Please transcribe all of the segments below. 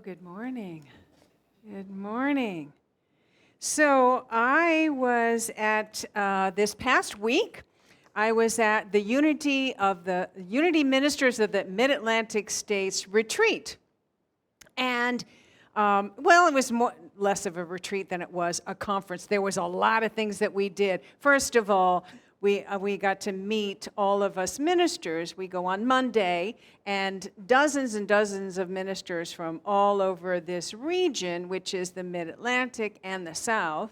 Good morning. Good morning. So I was at this past week. I was at the Unity Ministers of the Mid-Atlantic States retreat, and it was less of a retreat than it was a conference. There was a lot of things that we did. First of all, we got to meet all of us ministers. We go on Monday, and dozens of ministers from all over this region, which is the Mid-Atlantic and the South,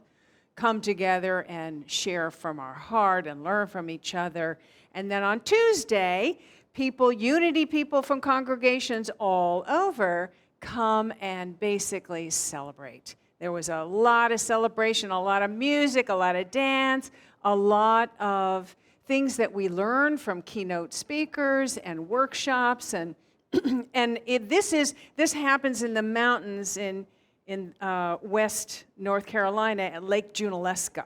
come together and share from our heart and learn from each other. And then on Tuesday, Unity people from congregations all over come and basically celebrate. There was a lot of celebration, a lot of music, a lot of dance, a lot of things that we learn from keynote speakers and workshops, and this happens in the mountains in West North Carolina at Lake Junaluska.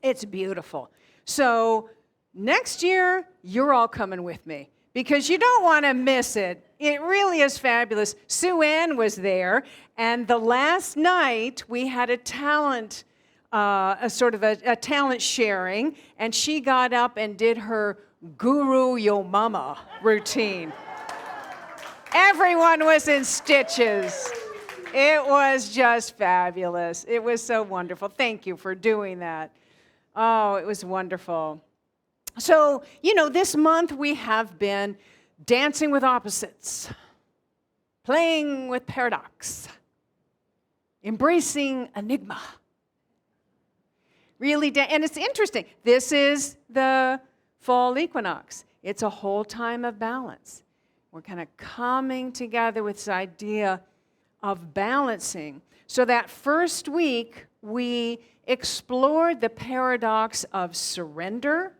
It's beautiful. So next year, you're all coming with me because you don't want to miss it. It really is fabulous. Sue Ann was there, and the last night we had a talent talent sharing, and she got up and did her Guru Yo Mama routine. Everyone was in stitches. It was just fabulous. It was so wonderful. Thank you for doing that. Oh, it was wonderful. So, this month we have been dancing with opposites, playing with paradox, embracing enigma. And it's interesting. This is the fall equinox. It's a whole time of balance. We're kind of coming together with this idea of balancing. So that first week, we explored the paradox of surrender,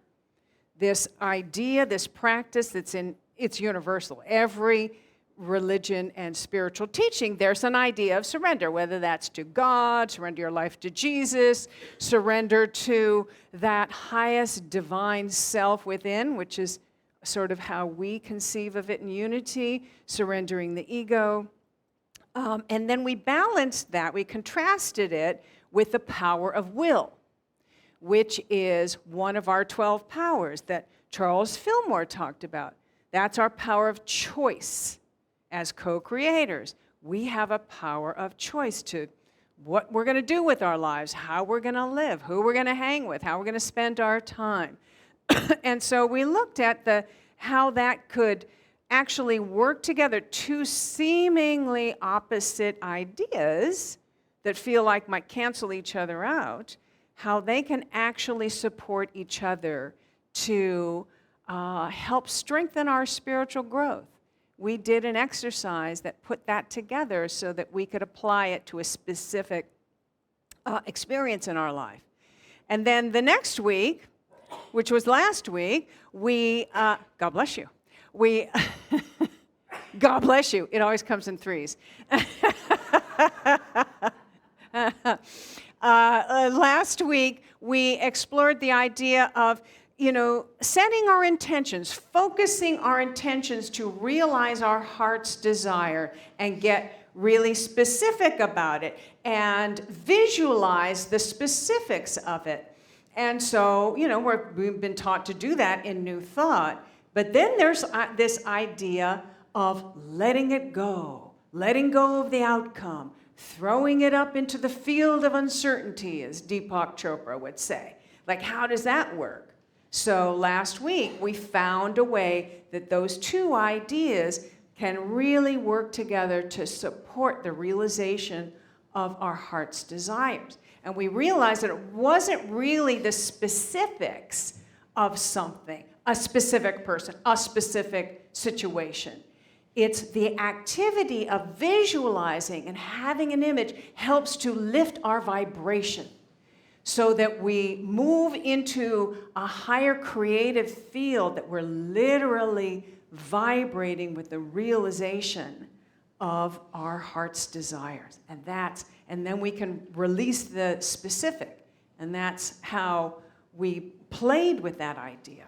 this idea, this practice it's universal. Every religion and spiritual teaching, there's an idea of surrender, whether that's to God, surrender your life to Jesus, surrender to that highest divine self within, which is sort of how we conceive of it in Unity, surrendering the ego. And then we balanced that, we contrasted it with the power of will, which is one of our 12 powers that Charles Fillmore talked about. That's our power of choice. As co-creators, we have a power of choice to what we're going to do with our lives, how we're going to live, who we're going to hang with, how we're going to spend our time. And so we looked at how that could actually work together, two seemingly opposite ideas that feel like might cancel each other out, how they can actually support each other to help strengthen our spiritual growth. We did an exercise that put that together so that we could apply it to a specific experience in our life. And then the next week, which was last week, God bless you. God bless you. It always comes in threes. Last week, we explored the idea of setting our intentions, focusing our intentions to realize our heart's desire and get really specific about it and visualize the specifics of it. And so, we've been taught to do that in New Thought. But then there's this idea of letting it go, letting go of the outcome, throwing it up into the field of uncertainty, as Deepak Chopra would say. Like, how does that work? So last week, we found a way that those two ideas can really work together to support the realization of our heart's desires. And we realized that it wasn't really the specifics of something, a specific person, a specific situation. It's the activity of visualizing and having an image helps to lift our vibration, so that we move into a higher creative field, that we're literally vibrating with the realization of our heart's desires. And then we can release the specific. And that's how we played with that idea.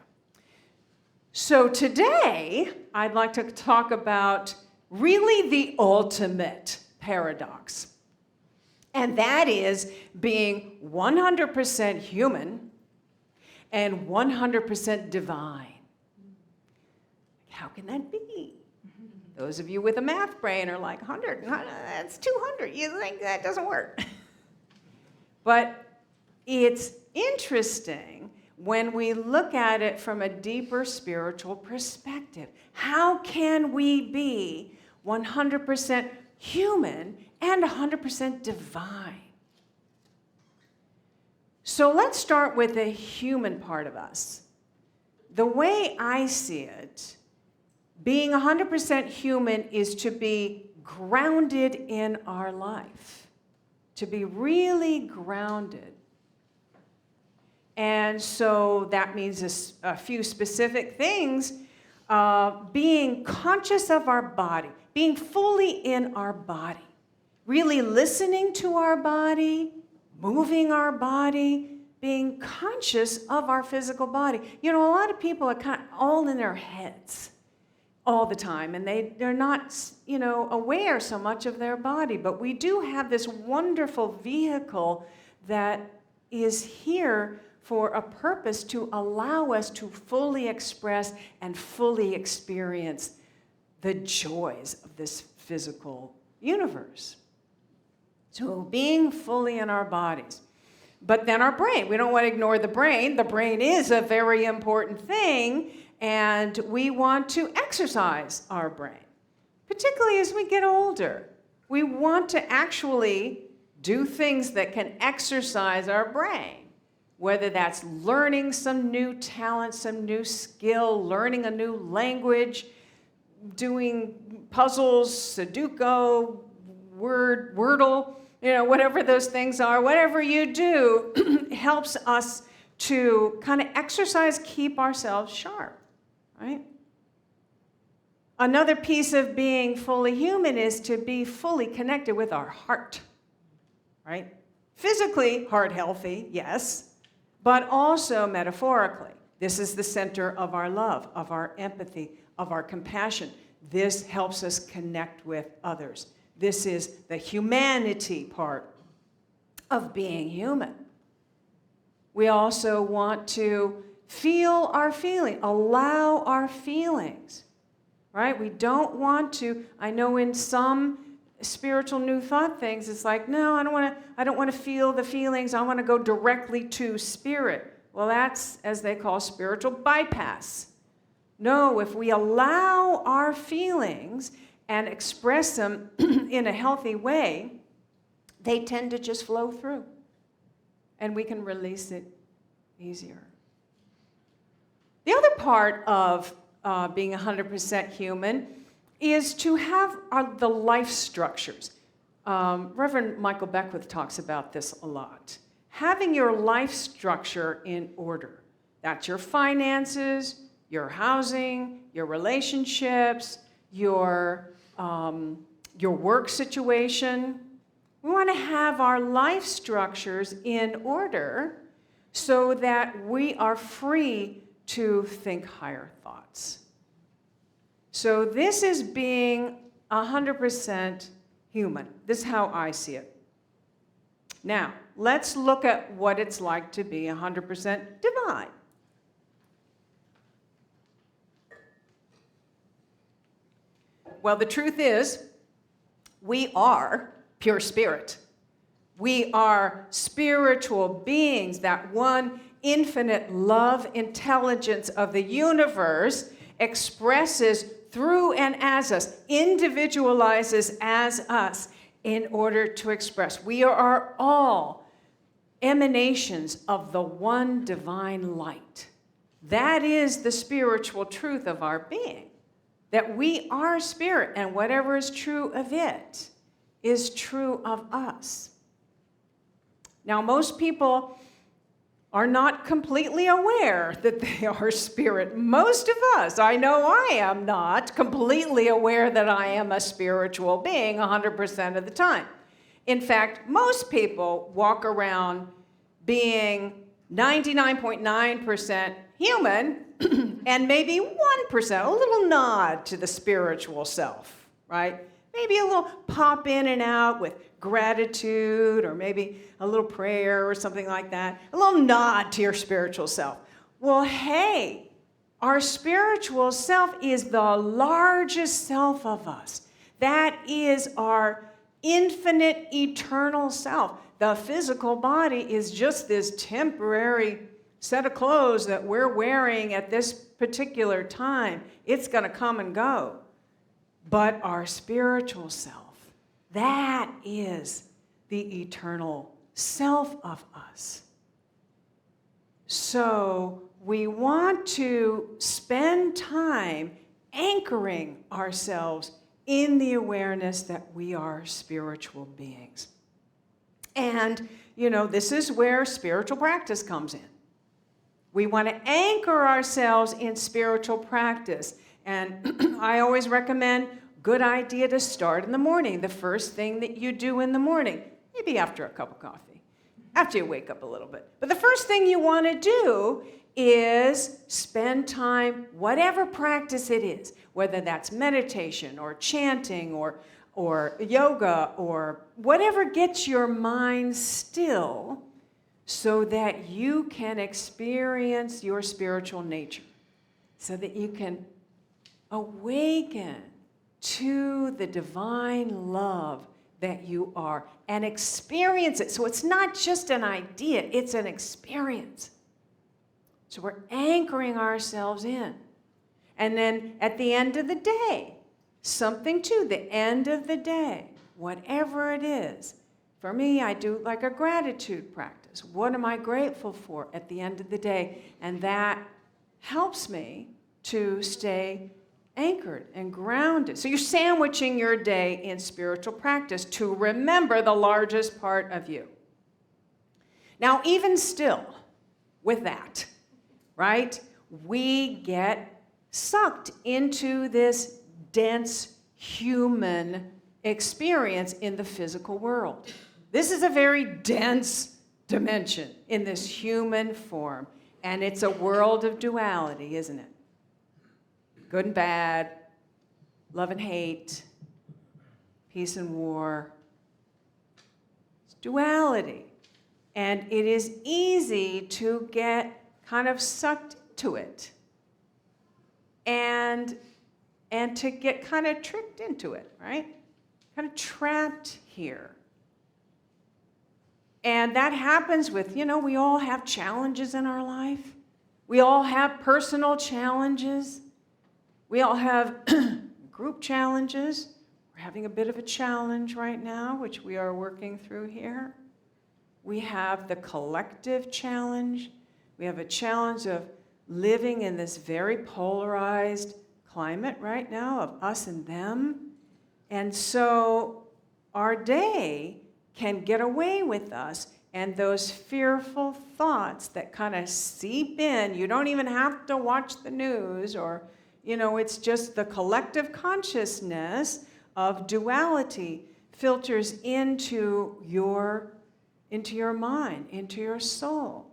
So today, I'd like to talk about really the ultimate paradox. And that is being 100% human and 100% divine. How can that be? Those of you with a math brain are like, 100, that's 200. You think that doesn't work. But it's interesting when we look at it from a deeper spiritual perspective. How can we be 100% human and 100% divine? So let's start with the human part of us. The way I see it, being 100% human is to be grounded in our life, to be really grounded. And so that means a few specific things. Being conscious of our body, being fully in our body, really listening to our body, moving our body, being conscious of our physical body. You know, a lot of people are kind of all in their heads all the time, and they're not, aware so much of their body. But we do have this wonderful vehicle that is here for a purpose to allow us to fully express and fully experience the joys of this physical universe. So being fully in our bodies. But then our brain, we don't want to ignore the brain. The brain is a very important thing, and we want to exercise our brain, particularly as we get older. We want to actually do things that can exercise our brain, whether that's learning some new talent, some new skill, learning a new language, doing puzzles, Sudoku, Wordle, whatever those things are. Whatever you do helps us to kind of exercise, keep ourselves sharp, right? Another piece of being fully human is to be fully connected with our heart, right? Physically, heart healthy, yes, but also metaphorically. This is the center of our love, of our empathy, of our compassion. This helps us connect with others. This is the humanity part of being human. We also want to feel our feeling, allow our feelings, right? We don't want to, I know in some spiritual new thought things, it's like, no, I don't want to feel the feelings. I want to go directly to spirit. Well, that's, as they call, spiritual bypass. No, if we allow our feelings and express them in a healthy way, they tend to just flow through, and we can release it easier. The other part of being 100% human is to have the life structures. Reverend Michael Beckwith talks about this a lot. Having your life structure in order. That's your finances, your housing, your relationships, your work situation. We want to have our life structures in order so that we are free to think higher thoughts. So this is being 100% human. This is how I see it. Now, let's look at what it's like to be 100% divine. Well, the truth is, we are pure spirit. We are spiritual beings. That one infinite love intelligence of the universe expresses through and as us, individualizes as us in order to express. We are all emanations of the one divine light. That is the spiritual truth of our being, that we are spirit, and whatever is true of it is true of us. Now, most people are not completely aware that they are spirit. Most of us, I know I am not completely aware that I am a spiritual being 100% of the time. In fact, most people walk around being 99.9% human and maybe 1%, a little nod to the spiritual self, right? Maybe a little pop in and out with gratitude, or maybe a little prayer or something like that, a little nod to your spiritual self. Well, hey, our spiritual self is the largest self of us. That is our infinite, eternal self. The physical body is just this temporary set of clothes that we're wearing at this particular time. It's going to come and go. But our spiritual self, that is the eternal self of us. So we want to spend time anchoring ourselves in the awareness that we are spiritual beings. And, this is where spiritual practice comes in. We want to anchor ourselves in spiritual practice. And I always recommend, good idea to start in the morning. The first thing that you do in the morning, maybe after a cup of coffee, after you wake up a little bit. But the first thing you want to do is spend time, whatever practice it is, whether that's meditation or chanting or yoga or whatever gets your mind still so that you can experience your spiritual nature, so that you can awaken to the divine love that you are and experience it. So it's not just an idea, it's an experience. So we're anchoring ourselves in. And then at the end of the day, something to the end of the day, whatever it is. For me, I do like a gratitude practice. What am I grateful for at the end of the day? And that helps me to stay anchored and grounded. So you're sandwiching your day in spiritual practice to remember the largest part of you. Now, even still, with that, right, we get sucked into this dense human experience in the physical world. This is a very dense dimension in this human form, and it's a world of duality, isn't it? Good and bad, love and hate, peace and war. It's duality. And it is easy to get kind of sucked to it and to get kind of tricked into it, right? Kind of trapped here. And that happens with, we all have challenges in our life. We all have personal challenges. We all have group challenges. We're having a bit of a challenge right now, which we are working through here. We have the collective challenge. We have a challenge of living in this very polarized climate right now of us and them. And so our day can get away with us, and those fearful thoughts that kind of seep in, you don't even have to watch the news, or it's just the collective consciousness of duality filters into your mind, into your soul.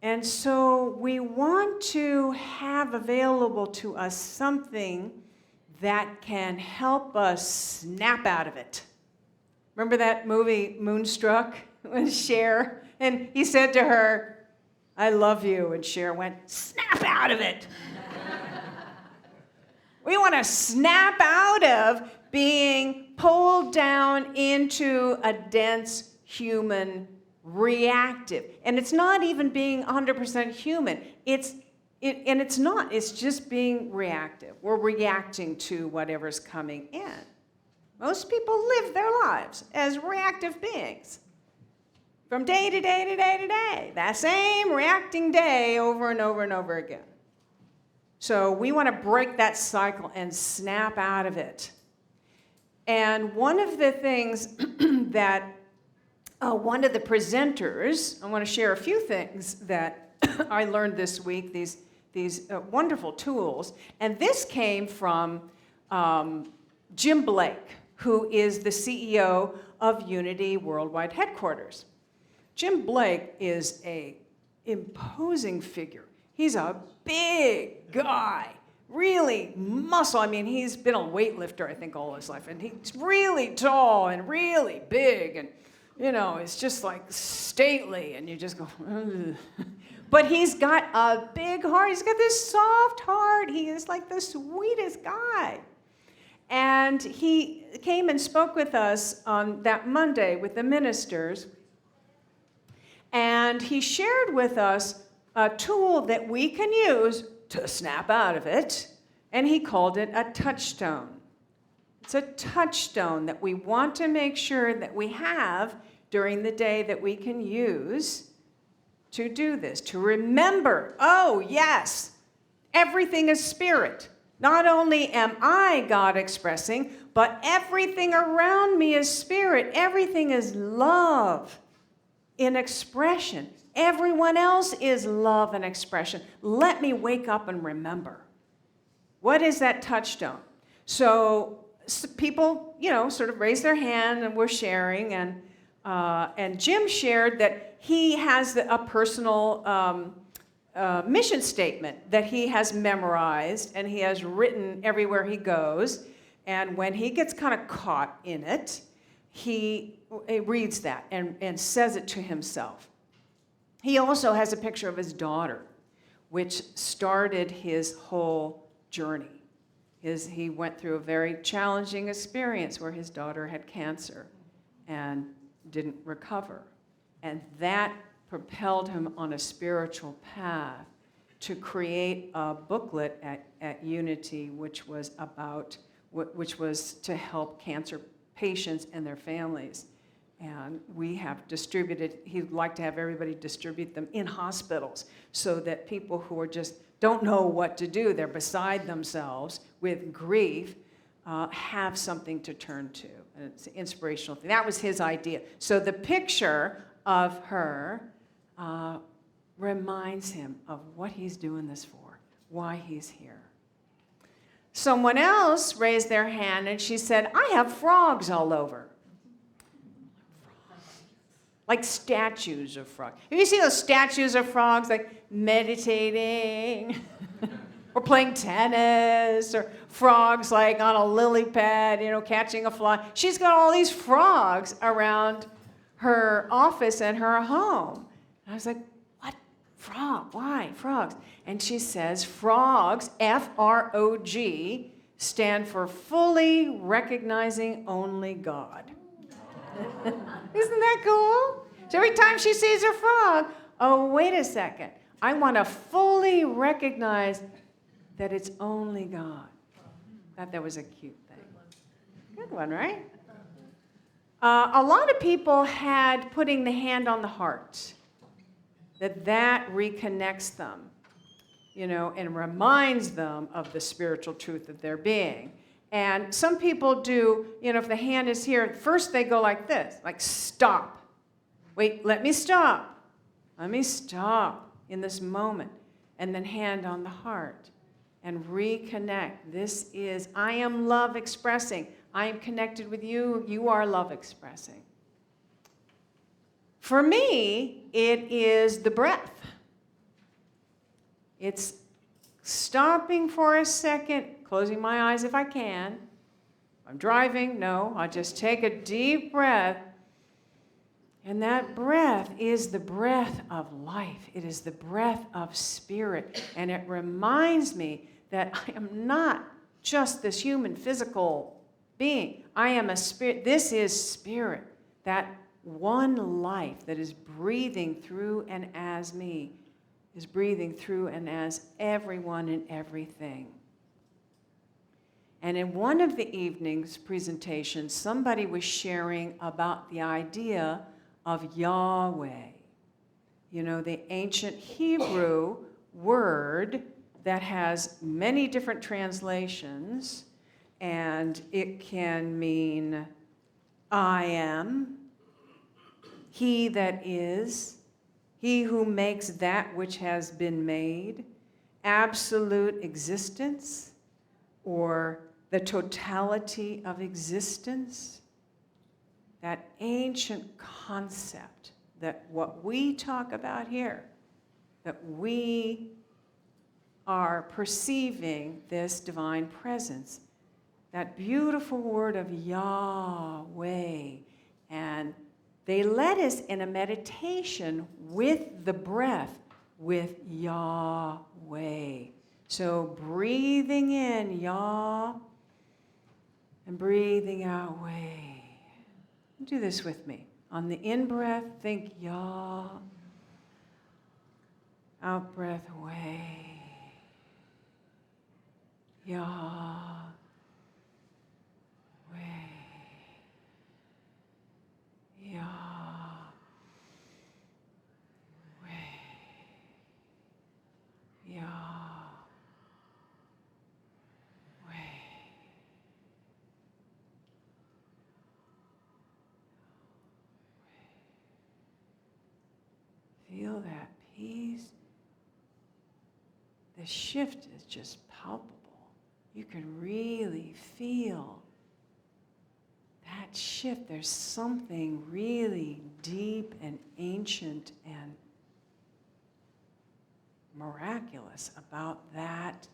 And so we want to have available to us something that can help us snap out of it. Remember that movie Moonstruck with Cher? And he said to her, "I love you." And Cher went, "Snap out of it." We want to snap out of being pulled down into a dense human reactive. And it's not even being 100% human. It's not. It's just being reactive. We're reacting to whatever's coming in. Most people live their lives as reactive beings. From day to day to day to day. That same reacting day over and over and over again. So we want to break that cycle and snap out of it. And one of the things that one of the presenters, I want to share a few things that I learned this week, these wonderful tools. And this came from Jim Blake, who is the CEO of Unity Worldwide Headquarters. Jim Blake is an imposing figure. He's a big guy, really muscle. I mean, he's been a weightlifter, I think, all his life. And he's really tall and really big. And, it's just like stately. And you just go, ugh. But he's got a big heart. He's got this soft heart. He is like the sweetest guy. And he came and spoke with us on that Monday with the ministers. And he shared with us a tool that we can use to snap out of it. And he called it a touchstone. It's a touchstone that we want to make sure that we have during the day that we can use to do this, to remember, oh, yes, everything is spirit. Not only am I God expressing, but everything around me is spirit. Everything is love in expression. Everyone else is love and expression. Let me wake up and remember. What is that touchstone? So people, sort of raised their hand and were sharing, and Jim shared that he has a personal mission statement that he has memorized and he has written everywhere he goes. And when he gets kind of caught in it, he reads that and says it to himself. He also has a picture of his daughter, which started his whole journey. He went through a very challenging experience where his daughter had cancer and didn't recover. And that propelled him on a spiritual path to create a booklet at Unity, which was to help cancer patients and their families. And we have distributed, he'd like to have everybody distribute them in hospitals so that people who are just don't know what to do, they're beside themselves with grief, have something to turn to. And it's an inspirational thing. That was his idea. So the picture of her reminds him of what he's doing this for, why he's here. Someone else raised their hand and she said, I have frogs all over. Like statues of frogs. Have you seen those statues of frogs, like meditating or playing tennis, or frogs like on a lily pad, catching a fly? She's got all these frogs around her office and her home. And I was like, what? Frog? Why? Frogs? And she says, frogs, F-R-O-G, stand for fully recognizing only God. Isn't that cool? So every time she sees a frog, oh, wait a second. I want to fully recognize that it's only God. Thought that was a cute thing. Good one, right? A lot of people had putting the hand on the heart, that reconnects them, and reminds them of the spiritual truth of their being. And some people do, if the hand is here, first they go like this, like stop. Wait, let me stop. Let me stop in this moment. And then hand on the heart and reconnect. This is, I am love expressing. I am connected with you. You are love expressing. For me, it is the breath. It's stopping for a second, closing my eyes if I can. I'm driving, no, I'll just take a deep breath. And that breath is the breath of life. It is the breath of spirit. And it reminds me that I am not just this human physical being. I am a spirit. This is spirit. That one life that is breathing through and as me is breathing through and as everyone and everything. And in one of the evening's presentations, somebody was sharing about the idea of Yahweh. The ancient Hebrew word that has many different translations, and it can mean I am, he that is, he who makes that which has been made, absolute existence, or the totality of existence. That ancient concept that what we talk about here, that we are perceiving this divine presence. That beautiful word of Yahweh. And they led us in a meditation with the breath, with Yahweh. So breathing in Yah and breathing out Weh. Do this with me. On the in-breath, think Yah. Out-breath, Weh. Yah. Weh. Yah. Weh. Yah. Weh. Feel that peace. The shift is just palpable. You can really feel that shift. There's something really deep and ancient and miraculous about that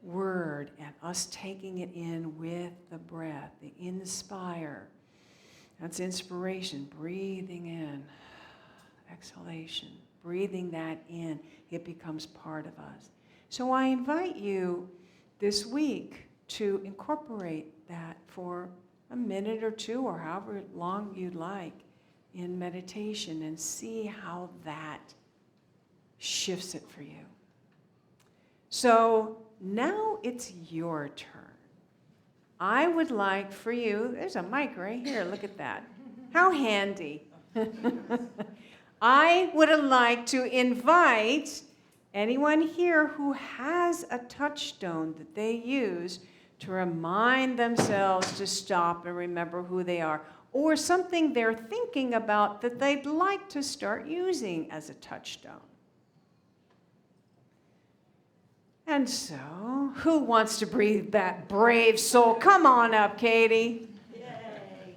word and us taking it in with the breath, the inspire. That's inspiration, breathing in, exhalation, breathing that in. It becomes part of us. So I invite you this week to incorporate that for a minute or two or however long you'd like in meditation and see how that shifts it for you. So now it's your turn. I would like for you, there's a mic right here, look at that. How handy. I would like to invite anyone here who has a touchstone that they use to remind themselves to stop and remember who they are, or something they're thinking about that they'd like to start using as a touchstone. And so, who wants to breathe that brave soul? Come on up, Katie. Yay.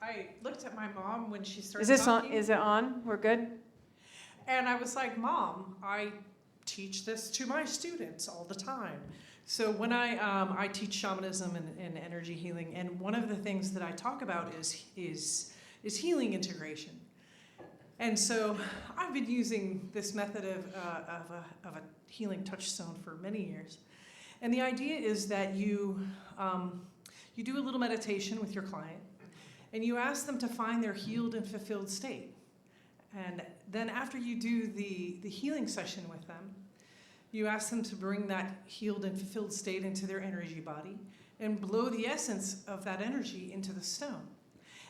I looked at my mom when she started Is this talking. on? Is it on? We're good? And I was like, Mom, I teach this to my students all the time. So when I teach shamanism and energy healing, and one of the things that I talk about is healing integration. And so I've been using this method of a healing touchstone for many years. And the idea is that you do a little meditation with your client, and you ask them to find their healed and fulfilled state. And then after you do the healing session with them, you ask them to bring that healed and fulfilled state into their energy body and blow the essence of that energy into the stone.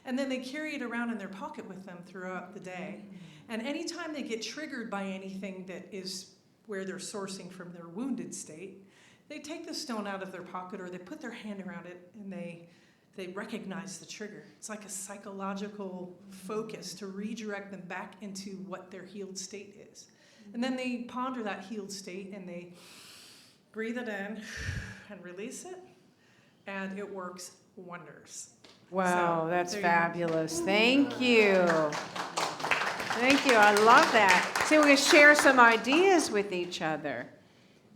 And then they carry it around in their pocket with them throughout the day. And anytime they get triggered by anything that is where they're sourcing from their wounded state, they take the stone out of their pocket or they put their hand around it and they recognize the trigger. It's like a psychological focus to redirect them back into what their healed state is. And then they ponder that healed state and they breathe it in and release it, and it works wonders. Wow, So, that's there you fabulous. Thank you. Thank you. I love that. See, we're going to share some ideas with each other.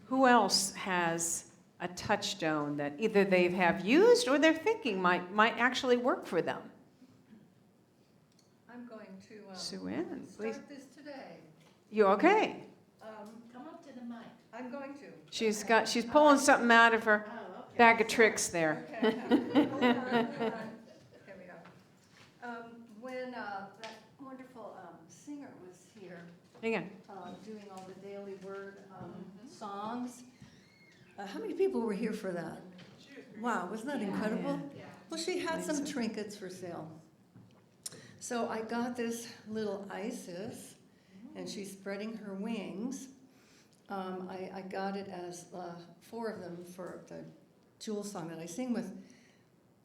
Who else has a touchstone that either they have used or they're thinking might actually work for them? I'm going to Sue-Ann, please. start this today. You okay? Come up to the mic. I'm going to. She's pulling something out of her Oh, okay. bag of tricks there. Okay. Hold on. Here we go. When that wonderful singer was here Hang on. doing all the daily word songs, how many people were here for that? Wow, wasn't that incredible? Yeah. Well, she had some trinkets for sale. So I got this little Isis, and she's spreading her wings. I got it as 4 of them for the Jewel song that I sing with.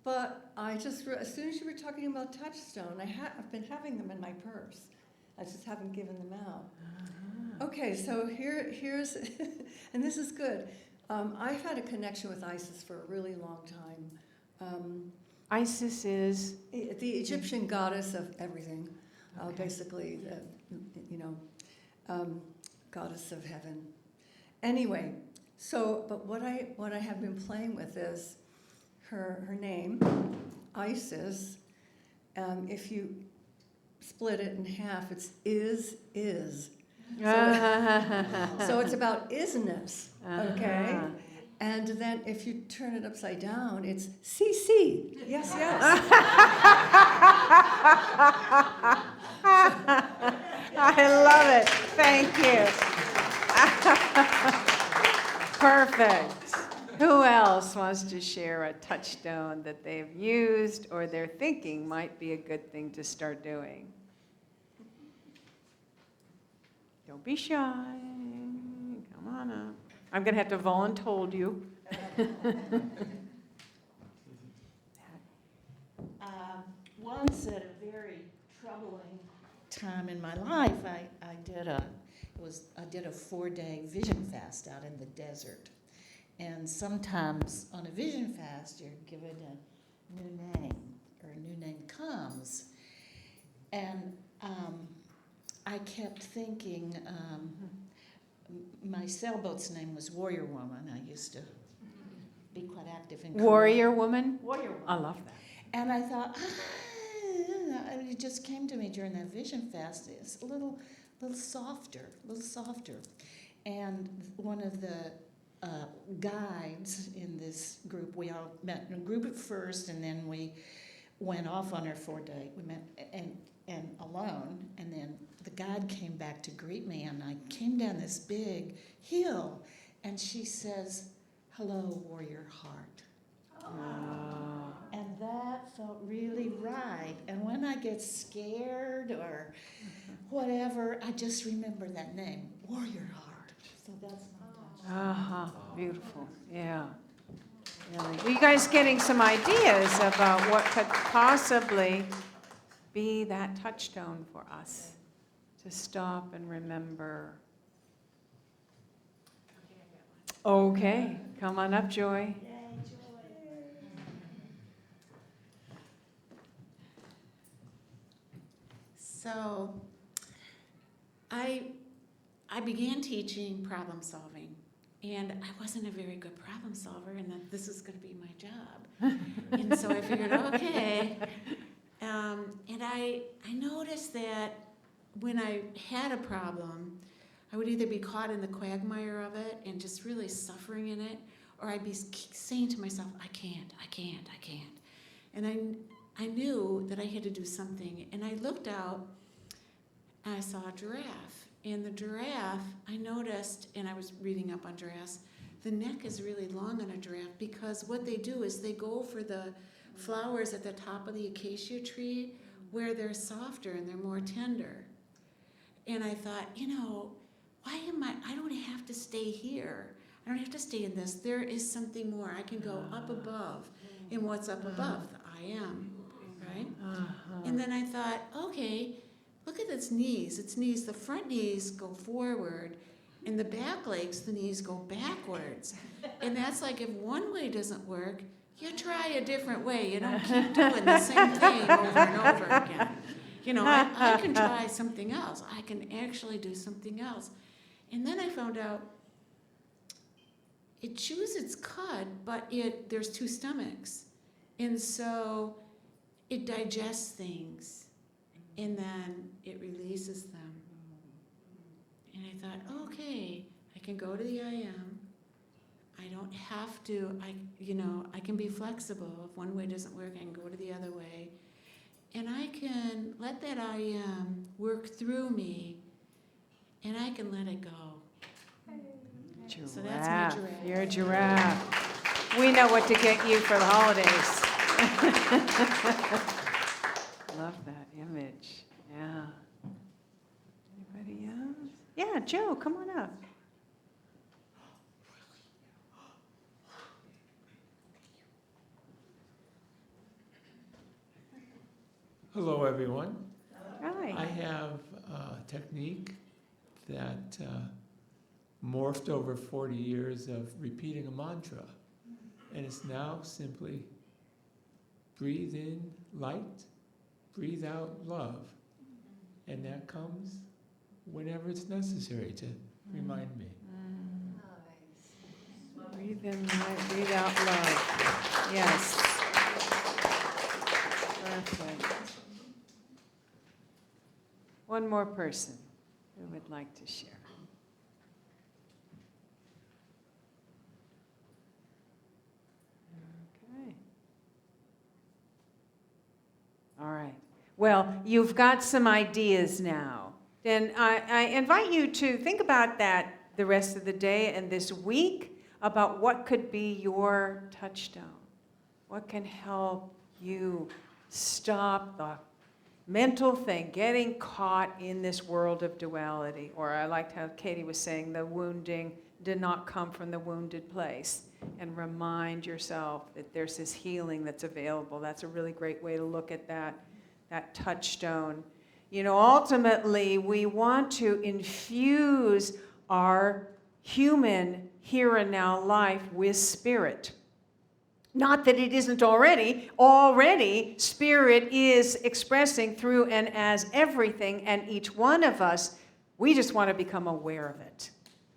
But I just, as soon as you were talking about touchstone, I've been having them in my purse. I just haven't given them out. Okay, so here's, and this is good. I've had a connection with Isis for a really long time. Isis is? The Egyptian goddess of everything, basically, goddess of heaven. Anyway, so, but what I have been playing with is her name, Isis. If you split it in half, it's is. So it's about isness, okay? And then if you turn it upside down, it's CC. Yes, yes. I love it. Thank you. Perfect. Who else wants to share a touchstone that they've used or they're thinking might be a good thing to start doing? Don't be shy. Come on up. I'm going to have to voluntold you. Once at a very troubling time in my life, I did a 4-day vision fast out in the desert. And sometimes on a vision fast, you're given a new name, or a new name comes. And I kept thinking, my sailboat's name was Warrior Woman. I used to be quite active in Warrior woman? Warrior Woman. I love that. And I thought, it just came to me during that vision fast. It's a little softer. And one of the guides in this group, we all met in a group at first, and then we went off on our 4-day. We met and alone, and then the guide came back to greet me, and I came down this big hill, and she says, "Hello, warrior heart." And that felt really right. And when I get scared or whatever, I just remember that name, Warrior Heart. So that's my touch. Beautiful. Yeah. Really. Are you guys getting some ideas about what could possibly be that touchstone for us to stop and remember? Okay. Come on up, Joy. So I began teaching problem solving, and I wasn't a very good problem solver, and that this is going to be my job. And so I figured, okay. And I noticed that when I had a problem, I would either be caught in the quagmire of it and just really suffering in it, or I'd be saying to myself, I can't. And I knew that I had to do something, and I looked out and I saw a giraffe. And the giraffe, I noticed, and I was reading up on giraffes, the neck is really long on a giraffe because what they do is they go for the flowers at the top of the acacia tree where they're softer and they're more tender. And I thought, I don't have to stay here. I don't have to stay in this. There is something more. I can go up above. And what's up above? The I am. Right? And then I thought, okay, look at its knees. Its knees, the front knees go forward, and the back legs, the knees go backwards. And that's like if one way doesn't work, you try a different way. You don't keep doing the same thing over and over again. I can try something else. I can actually do something else. And then I found out it chews its cud, but there's 2 stomachs. And so it digests things, and then it releases them. And I thought, okay, I can go to the I am. I don't have to, I can be flexible. If one way doesn't work, I can go to the other way. And I can let that I am work through me, and I can let it go. Giraffe. So that's my giraffe. You're a giraffe. We know what to get you for the holidays. Love that image. Yeah. Anybody else? Yeah, Joe, come on up. Hello, everyone. Hi. I have a technique that morphed over 40 years of repeating a mantra, and it's now simply breathe in light, breathe out love, and that comes whenever it's necessary to remind me. Breathe in light, breathe out love. Yes. Perfect. One more person who would like to share. Okay. All right. Well, you've got some ideas now. Then I invite you to think about that the rest of the day and this week about what could be your touchstone. What can help you stop the mental thing, getting caught in this world of duality. Or I liked how Katie was saying the wounding did not come from the wounded place. And remind yourself that there's this healing that's available. That's a really great way to look at that touchstone. You know, ultimately, we want to infuse our human here and now life with spirit. Not that it isn't already. Already, spirit is expressing through and as everything, and each one of us, we just want to become aware of it.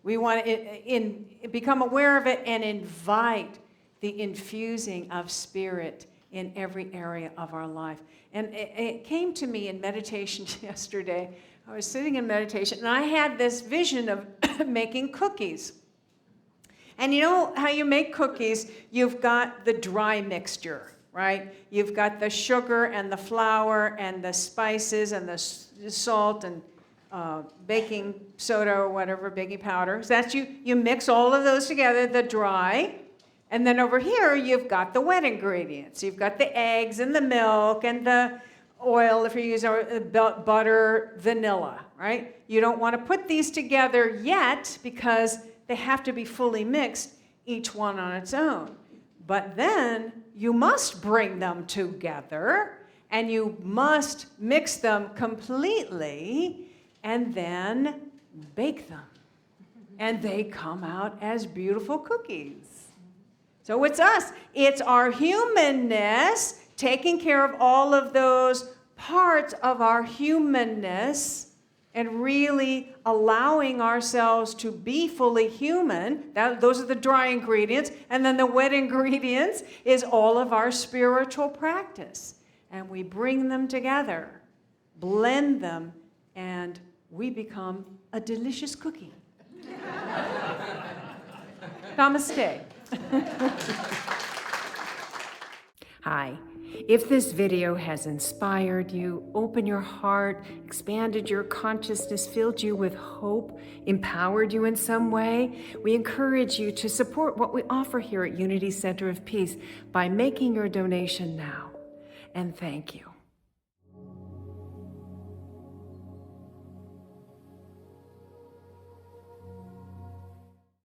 We want to become aware of it and invite the infusing of spirit in every area of our life. And it came to me in meditation yesterday. I was sitting in meditation, and I had this vision of making cookies. And you know how you make cookies? You've got the dry mixture, right? You've got the sugar and the flour and the spices and the salt and baking soda or whatever, baking powder. So that's you mix all of those together, the dry. And then over here, you've got the wet ingredients. You've got the eggs and the milk and the oil, if you use butter, vanilla, right? You don't want to put these together yet because they have to be fully mixed, each one on its own. But then you must bring them together and you must mix them completely and then bake them. And they come out as beautiful cookies. So it's us. It's our humanness taking care of all of those parts of our humanness and really allowing ourselves to be fully human. Those are the dry ingredients. And then the wet ingredients is all of our spiritual practice. And we bring them together, blend them, and we become a delicious cookie. Namaste. Hi. If this video has inspired you, opened your heart, expanded your consciousness, filled you with hope, empowered you in some way, we encourage you to support what we offer here at Unity Center of Peace by making your donation now. And thank you.